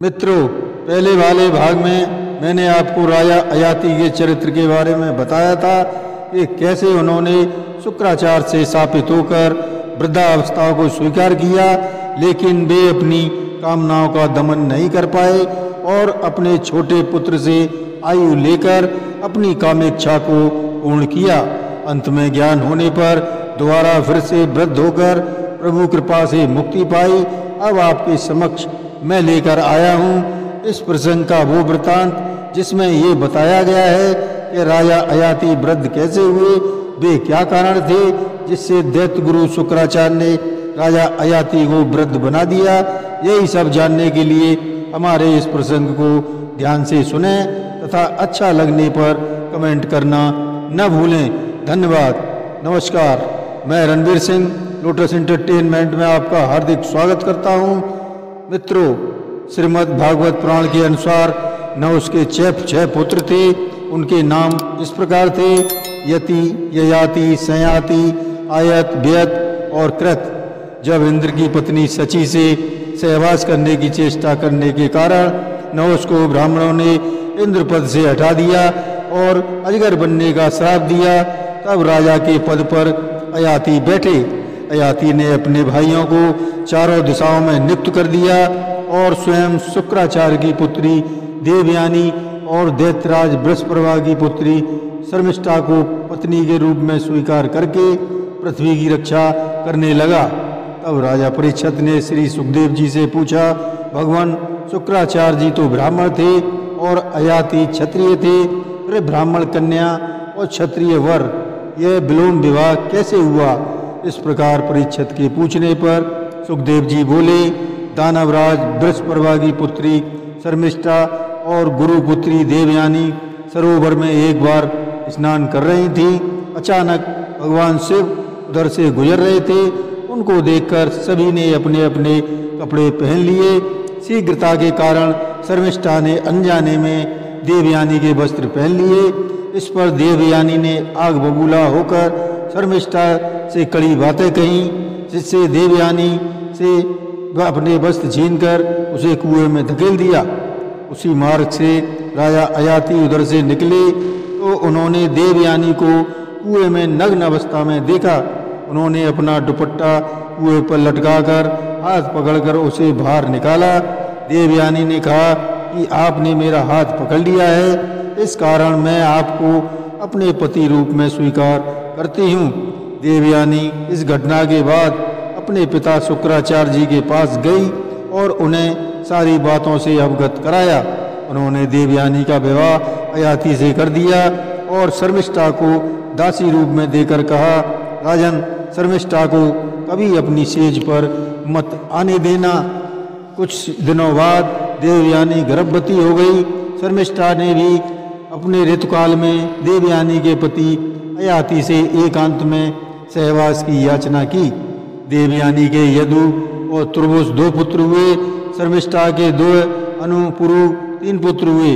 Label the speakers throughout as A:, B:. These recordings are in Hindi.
A: मित्रों, पहले वाले भाग में मैंने आपको राजा अयाति के चरित्र के बारे में बताया था कि कैसे उन्होंने शुक्राचार्य से शापित होकर वृद्धावस्था को स्वीकार किया, लेकिन वे अपनी कामनाओं का दमन नहीं कर पाए और अपने छोटे पुत्र से आयु लेकर अपनी कामेच्छा को पूर्ण किया। अंत में ज्ञान होने पर दोबारा फिर से वृद्ध होकर प्रभु कृपा से मुक्ति पाई। अब आपके समक्ष मैं लेकर आया हूँ इस प्रसंग का वो वृतांत जिसमें ये बताया गया है कि राजा अयाति वृद्ध कैसे हुए, वे क्या कारण थे जिससे दैत्य गुरु शुक्राचार्य ने राजा अयाति को वृद्ध बना दिया। यही सब जानने के लिए हमारे इस प्रसंग को ध्यान से सुने तथा अच्छा लगने पर कमेंट करना न भूलें। धन्यवाद। नमस्कार, मैं रणवीर सिंह लोटस एंटरटेनमेंट में आपका हार्दिक स्वागत करता हूँ। मित्रों, श्रीमद् भागवत पुराण के अनुसार नहुष के 6 पुत्र थे। उनके नाम इस प्रकार थे: यति, ययाति, संयाति, आयत, व्यत और कृत। जब इंद्र की पत्नी शची से सहवास करने की चेष्टा करने के कारण नहुष को ब्राह्मणों ने इंद्र पद से हटा दिया और अजगर बनने का श्राप दिया, तब राजा के पद पर अयाति बैठे। अयाति ने अपने भाइयों को चारों दिशाओं में नियुक्त कर दिया और स्वयं शुक्राचार्य की पुत्री देवयानी और दैत्यराज बृहस्पति की पुत्री शर्मिष्ठा को पत्नी के रूप में स्वीकार करके पृथ्वी की रक्षा करने लगा। तब राजा परीक्षित ने श्री सुखदेव जी से पूछा, भगवान शुक्राचार्य जी तो ब्राह्मण थे और अयाति क्षत्रिय थे, फिर ब्राह्मण कन्या और क्षत्रिय वर, यह विलोम विवाह कैसे हुआ? इस प्रकार परीक्षित के पूछने पर सुखदेव जी बोले, दानवराज बृहस्पति की पुत्री शर्मिष्ठा और गुरुपुत्री देवयानी सरोवर में एक बार स्नान कर रही थी। अचानक भगवान शिव उधर से गुजर रहे थे। उनको देखकर सभी ने अपने अपने कपड़े पहन लिए। शीघ्रता के कारण शर्मिष्ठा ने अनजाने में देवयानी के वस्त्र पहन लिए। इस पर देवयानी ने आग बबूला होकर शर्मिष्ठा से कड़ी बातें कहीं, जिससे देवयानी से वह अपने वस्त्र छीनकर उसे कुएं में धकेल दिया। उसी मार्ग से राजा अयाति उधर से निकले तो उन्होंने देवयानी को कुएं में नग्न अवस्था में देखा। उन्होंने अपना दुपट्टा कुएं पर लटकाकर हाथ पकड़कर उसे बाहर निकाला। देवयानी ने कहा कि आपने मेरा हाथ पकड़ लिया है, इस कारण मैं आपको अपने पति रूप में स्वीकार करती हूँ। देवयानी इस घटना के बाद अपने पिता शुक्राचार्य जी के पास गई और उन्हें सारी बातों से अवगत कराया। उन्होंने देवयानी का विवाह अयाति से कर दिया और शर्मिष्ठा को दासी रूप में देकर कहा, राजन, शर्मिष्ठा को कभी अपनी सेज पर मत आने देना। कुछ दिनों बाद देवयानी गर्भवती हो गई। शर्मिष्ठा ने भी अपने ऋतुकाल में देवयानी के पति अयाति से एकांत में सहवास की याचना की। देवयानी के यदु और तुर्वस 2 पुत्र हुए। शर्मिष्ठा के 2 अनुपुरु 3 पुत्र हुए।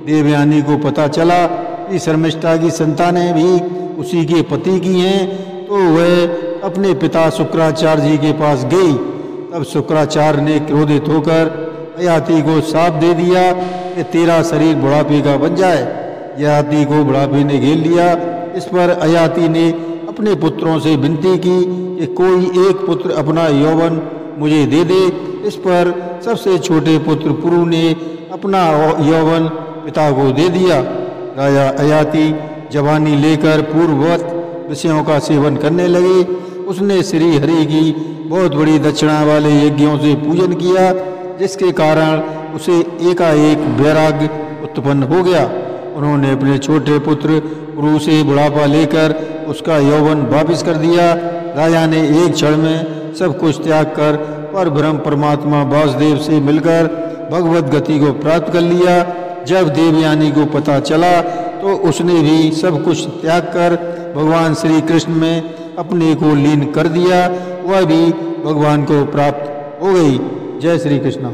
A: देवयानी को पता चला कि शर्मिष्ठा की संतानें भी उसी के पति की हैं, तो वह अपने पिता शुक्राचार्य जी के पास गई। तब शुक्राचार्य ने क्रोधित होकर अयाति को शाप दे दिया कि तेरा शरीर बुढ़ापे का बन जाए। अयाति को बुढ़ापे ने घेर लिया। इस पर अयाति ने अपने पुत्रों से विनती की कि कोई एक पुत्र अपना यौवन मुझे दे दे। इस पर सबसे छोटे पुत्र पुरु ने अपना यौवन पिता को दे दिया। राजा अयाति जवानी लेकर पूर्ववत विषयों का सेवन करने लगे। उसने श्री हरि की बहुत बड़ी दक्षिणा वाले यज्ञों से पूजन किया, जिसके कारण उसे एकाएक वैराग्य उत्पन्न हो गया। उन्होंने अपने छोटे पुत्र पुरु से बुढ़ापा लेकर उसका यौवन वापिस कर दिया। राजा ने एक क्षण में सब कुछ त्याग कर पर ब्रह्म परमात्मा वासुदेव से मिलकर भगवत गति को प्राप्त कर लिया। जब देवयानी को पता चला तो उसने भी सब कुछ त्याग कर भगवान श्री कृष्ण में अपने को लीन कर दिया। वह भी भगवान को प्राप्त हो गई। जय श्री कृष्ण।